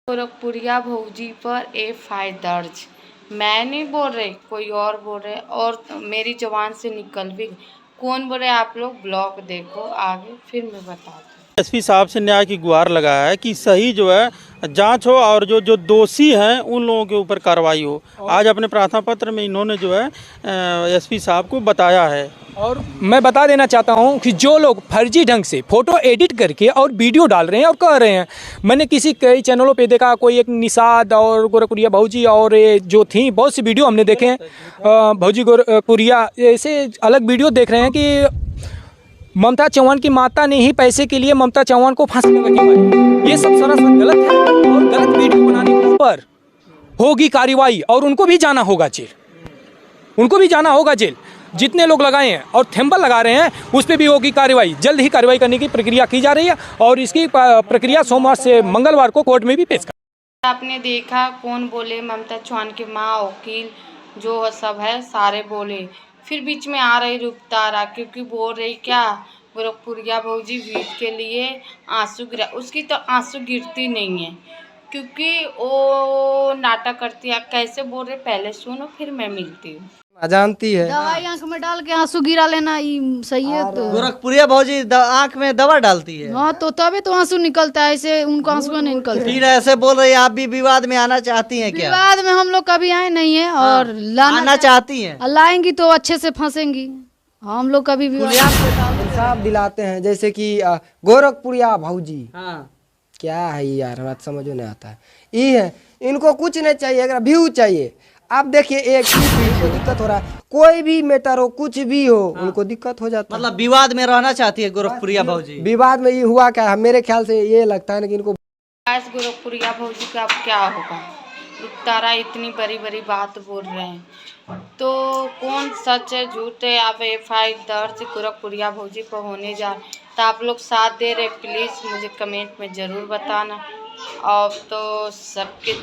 गोरखपुरिया भौजी पर एफआईआर दर्ज। मैं नहीं बोल रही, कोई और बोल रहे और मेरी जबान से निकल भी। कौन बोल रहे आप लोग ब्लॉग देखो आगे, फिर मैं बताती हूँ। एसपी साहब से न्याय की गुहार लगाया है कि सही जो है जांच हो और जो दोषी हैं उन लोगों के ऊपर कार्रवाई हो। आज अपने प्रार्थना पत्र में इन्होंने जो है एसपी साहब को बताया है। और मैं बता देना चाहता हूं कि जो लोग फर्जी ढंग से फोटो एडिट करके और वीडियो डाल रहे हैं और कह रहे हैं, मैंने कई चैनलों पे देखा, कोई एक निषाद और गोरखपुरिया भौजी और जो थी बहुत सी वीडियो हमने देखे हैं, भौजी गोरखपुरिया ऐसे अलग वीडियो देख रहे हैं कि ममता चौहान की माता ने ही पैसे के लिए ममता चौहान को फांसी लगा के मारी। ये सब सरासर गलत है और गलत वीडियो बनाने के ऊपर होगी कार्रवाई और उनको भी जाना होगा जेल, उनको भी जाना होगा जेल। जितने लोग लगाए हैं और थंबनेल लगा रहे हैं उस पर भी होगी कार्रवाई। जल्द ही कार्रवाई करने की प्रक्रिया की जा रही है और इसकी प्रक्रिया सोमवार से मंगलवार को कोर्ट में भी पेश कर। आपने देखा कौन बोले, ममता चौहान की माँ, वकील जो सब है सारे बोले। फिर बीच में आ रही रुपतारा क्योंकि बोल रही क्या गोरखपुरिया भौजी व्यूज के लिए आंसू गिरा। उसकी तो आंसू गिरती नहीं है क्योंकि वो नाटक करती है। कैसे बोल रहे पहले सुनो फिर मैं मिलती हूँ। जानती है दवाई आंख में डाल के आंसू गिरा लेना सही है। तो गोरखपुरिया भौजी आंख में दवा डालती है। हाँ तो तभी तो आंसू निकलता है, ऐसे उनको आंसू नहीं निकलता। फिर ऐसे बोल रही है आप भी विवाद में आना चाहती हैं क्या? विवाद में हम लोग कभी आए नहीं है और आना चाहती हैं। लाएंगी तो अच्छे से फंसेंगी। हम लोग कभी इंसाफ दिलाते हैं, जैसे कि गोरखपुरिया भौजी। हाँ क्या है यार, बात समझ में नहीं आता है। ये है, इनको कुछ नहीं चाहिए, अगर व्यू चाहिए। आप देखिए एक को दिक्कत हो रहा है, कोई भी मैटर हो कुछ भी हो उनको दिक्कत हो जाता है। मतलब विवाद में रहना चाहती है गोरखपुरिया भौजी। विवाद में ये हुआ क्या है, मेरे ख्याल से ये लगता है ना कि इनको गोरखपुरिया भौजी का अब क्या होगा। रुपतारा इतनी बड़ी बड़ी बात बोल रहे हैं तो कौन सच है झूठ है। आप एफआईआर दर्ज गोरखपुरिया भौजी पर होने जा तो आप लोग साथ दे रहे, प्लीज़ मुझे कमेंट में ज़रूर बताना। अब तो सबके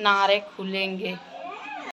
नारे खुलेंगे।